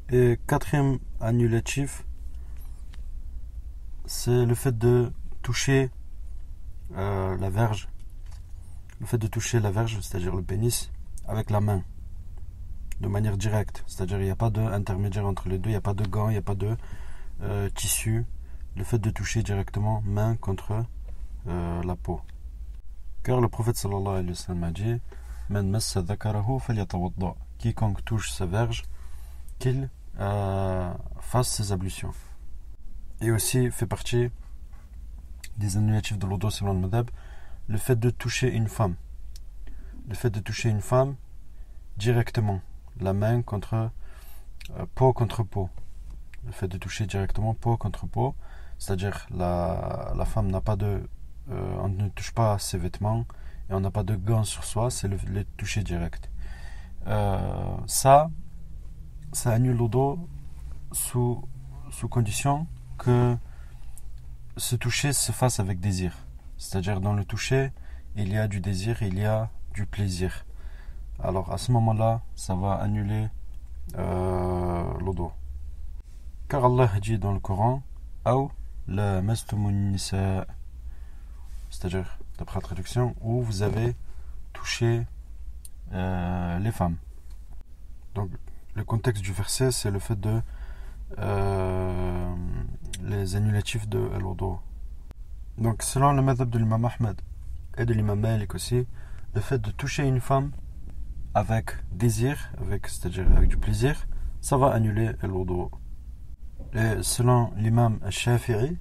Et quatrième annulatif, c'est le fait de toucher la verge. Le fait de toucher la verge, c'est-à-dire le pénis, avec la main, de manière directe. C'est-à-dire il n'y a pas d'intermédiaire entre les deux, il n'y a pas de gants, il n'y a pas de tissu. Le fait de toucher directement main contre la peau. Car le prophète sallallahu alayhi wa sallam a dit Man massa dhakarahu falyatawadda. Quiconque touche sa verge, qu'il fasse ses ablutions. Et aussi fait partie des annulatifs de l'odo selon le madhab, le fait de toucher une femme. Le fait de toucher une femme directement, la main contre peau contre peau. Le fait de toucher directement peau contre peau, c'est-à-dire la femme n'a pas de on ne touche pas ses vêtements et on n'a pas de gants sur soi, c'est le toucher direct. Ça annule l'odo sous condition que ce toucher se fasse avec désir. C'est-à-dire dans le toucher, il y a du désir, il y a du plaisir. Alors à ce moment-là, ça va annuler l'odo. Car Allah dit dans le Coran Aw la mastumun nisa, c'est-à-dire, d'après la traduction, où vous avez touché les femmes. Donc, le contexte du verset, c'est le fait de les annulatifs de l'odo. Donc, selon le madhab de l'imam Ahmed et de l'imam Malik aussi, le fait de toucher une femme avec désir, c'est-à-dire avec du plaisir, ça va annuler l'odo. Et selon l'imam Shafi'i,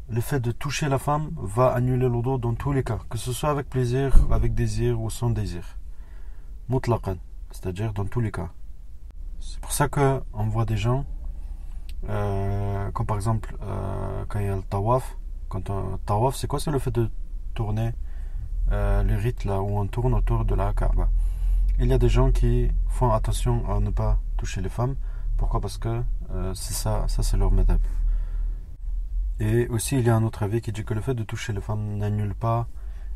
le fait de toucher la femme va annuler l'odo dans tous les cas, que ce soit avec plaisir, avec désir ou sans désir. Mutlaqan, c'est-à-dire dans tous les cas. C'est pour ça qu'on voit des gens, comme par exemple quand il y a le tawaf. Tawaf, c'est quoi? C'est le fait de tourner le rite là où on tourne autour de la Kaaba. Il y a des gens qui font attention à ne pas toucher les femmes. Pourquoi? Parce que c'est ça c'est leur madhab. Et aussi, il y a un autre avis qui dit que le fait de toucher les femmes n'annule pas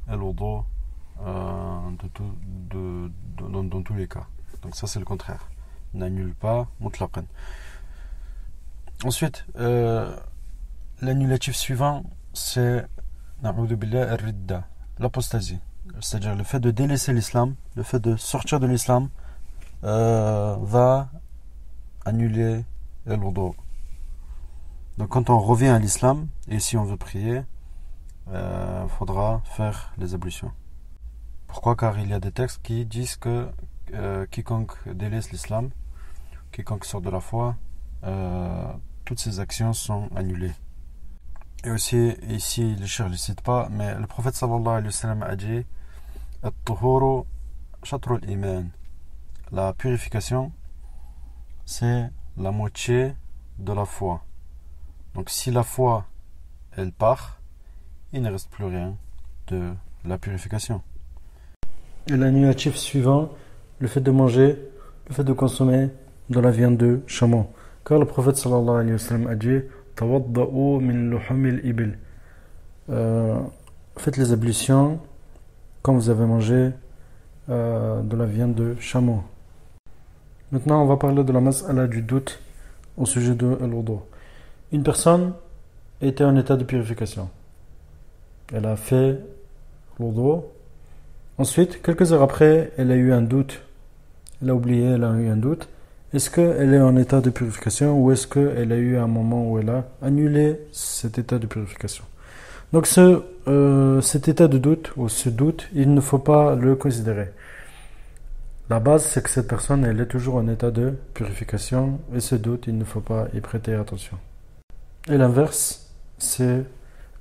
l'odo dans tous les cas. Donc ça, c'est le contraire. N'annule pas mutlaqan. Ensuite, l'annulatif suivant, c'est na'udhu billah ar-ridda, l'apostasie. C'est-à-dire le fait de délaisser l'islam, le fait de sortir de l'islam va annuler l'odo. Donc quand on revient à l'islam, et si on veut prier, faudra faire les ablutions. Pourquoi? Car il y a des textes qui disent que quiconque délaisse l'islam, quiconque sort de la foi, toutes ces actions sont annulées. Et aussi, ici, le cheikh ne le cite pas, mais le prophète sallallahu alayhi wa sallam a dit At-tuhuru shatrul iman. La purification, c'est la moitié de la foi. Donc si la foi, elle part, il ne reste plus rien de la purification. Et l'annulatif suivant, le fait de manger, le fait de consommer de la viande de chameau. Car le prophète sallallahu alayhi wa sallam a dit Tawadda'u min luhumil ibil. Faites les ablutions quand vous avez mangé de la viande de chameau. Maintenant, on va parler de la mas'ala du doute au sujet de l'odo. Une personne était en état de purification. Elle a fait l'odo. Ensuite, quelques heures après, elle a eu un doute. Elle a oublié, elle a eu un doute. Est-ce qu'elle est en état de purification ou est-ce qu'elle a eu un moment où elle a annulé cet état de purification? Donc cet état de doute ou ce doute, il ne faut pas le considérer. La base, c'est que cette personne, elle est toujours en état de purification et ce doute, il ne faut pas y prêter attention. Et l'inverse, c'est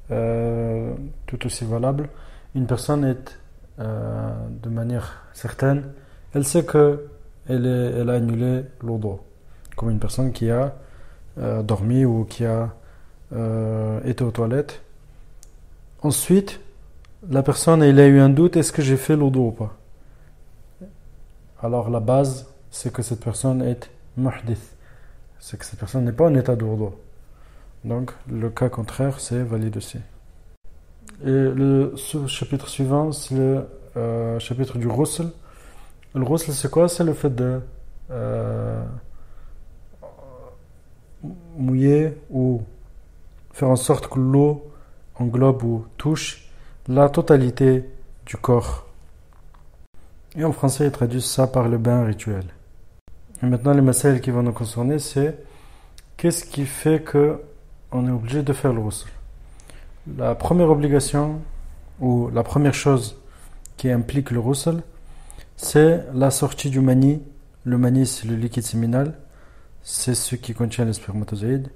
tout aussi valable. Une personne est de manière certaine, elle sait qu'elle a annulé l'odo, comme une personne qui a dormi ou qui a été aux toilettes. Ensuite, la personne, elle a eu un doute, est-ce que j'ai fait l'odo ou pas? Alors la base, c'est que cette personne est muhdith, c'est que cette personne n'est pas en état de wudu. Donc le cas contraire, c'est valide aussi. Et le chapitre suivant, c'est le chapitre du ghusl. Le ghusl, c'est quoi? C'est le fait de mouiller ou faire en sorte que l'eau englobe ou touche la totalité du corps. Et en français, ils traduisent ça par le bain rituel. Et maintenant, les massaïs qui vont nous concerner, c'est qu'est-ce qui fait qu'on est obligé de faire le ghusl. La première obligation, ou la première chose qui implique le ghusl, c'est la sortie du mani. Le mani, c'est le liquide séminal, c'est ce qui contient les spermatozoïdes.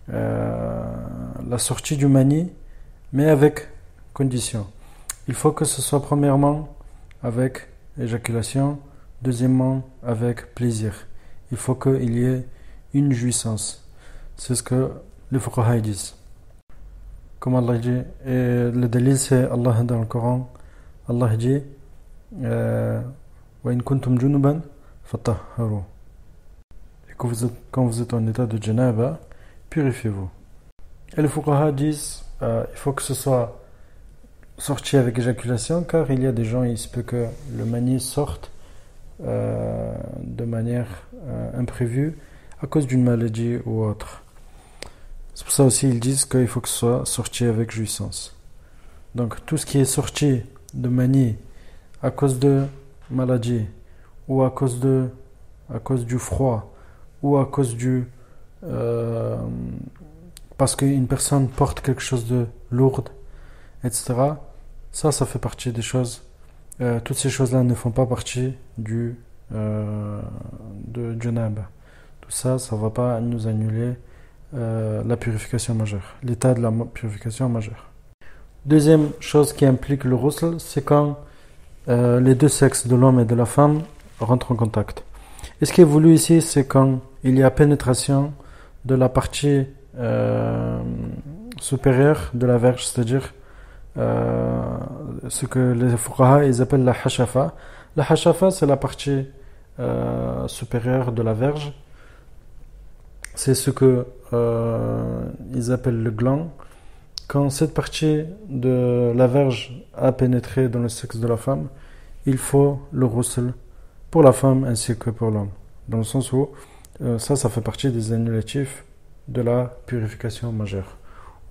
La sortie du mani, mais avec condition. Il faut que ce soit premièrement avec éjaculation, deuxièmement avec plaisir. Il faut qu'il y ait une jouissance. C'est ce que les fuqaha disent. Comme Allah dit, et le dalil c'est Allah dans le Coran. Allah dit وَإِن كُنْتُمْ جُنُبًا فَطَهَّرُوا. Et quand vous êtes en état de janaba, purifiez-vous. Et les fuqaha disent il faut que ce soit sorti avec éjaculation, car il y a des gens, il se peut que le mani sorte de manière imprévue à cause d'une maladie ou autre. C'est pour ça aussi ils disent qu'il faut que ce soit sorti avec jouissance. Donc tout ce qui est sorti de mani à cause de maladie ou à cause du froid ou à cause parce qu'une personne porte quelque chose de lourd, etc. Ça fait partie des choses. Toutes ces choses-là ne font pas partie de janaba. Tout ça ne va pas nous annuler la purification majeure, l'état de la purification majeure. Deuxième chose qui implique le ghusl, c'est quand les deux sexes de l'homme et de la femme rentrent en contact. Et ce qui est voulu ici, c'est quand il y a pénétration de la partie supérieure de la verge, c'est-à-dire ce que les fuqaha ils appellent la hashafa. La hashafa, c'est la partie supérieure de la verge. C'est ce que ils appellent le gland. Quand cette partie de la verge a pénétré dans le sexe de la femme, il faut le ghusl pour la femme ainsi que pour l'homme. Dans le sens où ça fait partie des annulatifs de la purification majeure.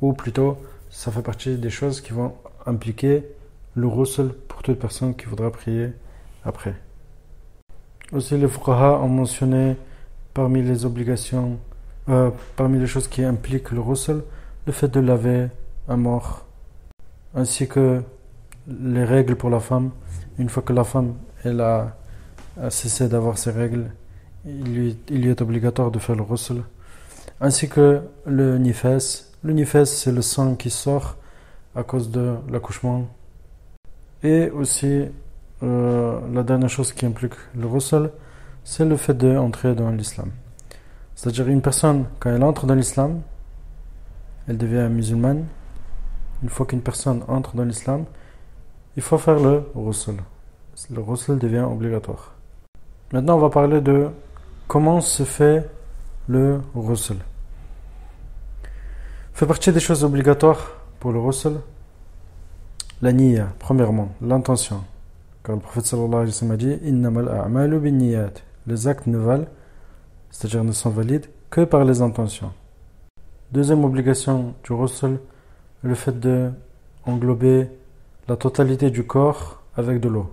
Ou plutôt, ça fait partie des choses qui vont impliquer le ghusl pour toute personne qui voudra prier après. Aussi, les fuqaha ont mentionné parmi les obligations, parmi les choses qui impliquent le ghusl, le fait de laver un mort, ainsi que les règles pour la femme. Une fois que la femme elle a cessé d'avoir ses règles, il lui est obligatoire de faire le ghusl, ainsi que le nifas. Le nifas, c'est le sang qui sort à cause de l'accouchement. Et aussi, la dernière chose qui implique le ghusl, c'est le fait d'entrer dans l'islam. C'est-à-dire une personne, quand elle entre dans l'islam, elle devient musulmane. Une fois qu'une personne entre dans l'islam, il faut faire le ghusl. Le ghusl devient obligatoire. Maintenant, on va parler de comment se fait le ghusl. Fait partie des choses obligatoires pour le ghusl, la niyya, premièrement, l'intention. Car le prophète sallallahu alayhi wa sallam a dit innamal a'malu binniyat. Les actes ne valent, c'est-à-dire ne sont valides, que par les intentions. Deuxième obligation du ghusl, le fait de englober la totalité du corps avec de l'eau.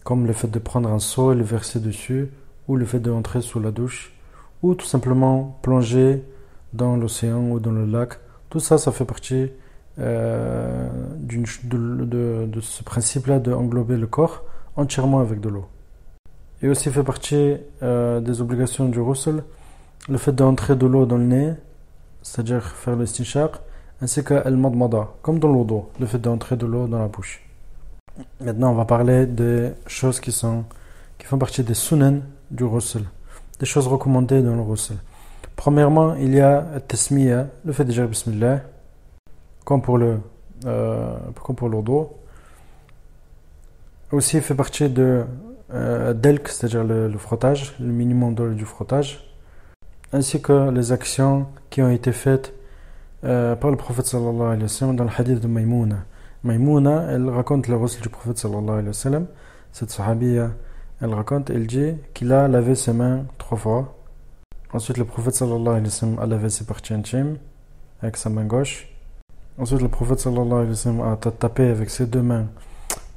Comme le fait de prendre un seau et le verser dessus, ou le fait d'entrer sous la douche, ou tout simplement plonger dans l'océan ou dans le lac. Tout ça, ça fait partie de ce principe-là d'englober le corps entièrement avec de l'eau. Et aussi fait partie des obligations du ghusl, le fait d'entrer de l'eau dans le nez, c'est-à-dire faire le istinshaq, ainsi que al-madmada, comme dans l'odo, le fait d'entrer de l'eau dans la bouche. Maintenant, on va parler des choses qui font partie des sunan du ghusl, des choses recommandées dans le ghusl. Premièrement, il y a tasmiya, le fait de dire bismillah, comme pour l'odo. Aussi, il fait partie de delk, c'est-à-dire le frottage, le minimum du frottage, ainsi que les actions qui ont été faites par le prophète sallallahu alayhi wa sallam dans le hadith de Maïmouna. Maïmouna, elle raconte le ghusl du prophète sallallahu alayhi wa sallam. Cette sahabiya, elle raconte, elle dit qu'il a lavé ses mains 3 fois Ensuite, le prophète sallallahu alayhi wa sallam a lavé ses parties intimes avec sa main gauche. Ensuite, le prophète sallallahu alayhi wa sallam a tapé avec ses deux mains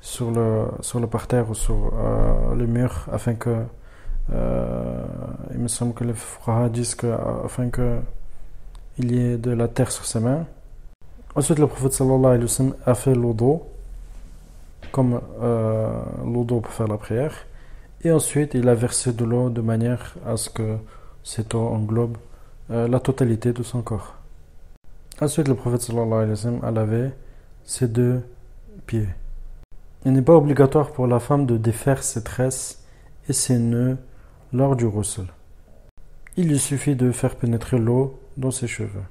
sur le parterre ou sur le mur afin que il me semble que les fuqaha disent que afin que il y ait de la terre sur ses mains. Ensuite, le prophète sallallahu alayhi wa sallam a fait l'odo comme l'odo pour faire la prière, et ensuite il a versé de l'eau de manière à ce que cette eau englobe la totalité de son corps. Ensuite, le prophète sallallahu alayhi wa sallam a lavé ses deux pieds. Il n'est pas obligatoire pour la femme de défaire ses tresses et ses nœuds lors du ghusl. Il lui suffit de faire pénétrer l'eau dans ses cheveux.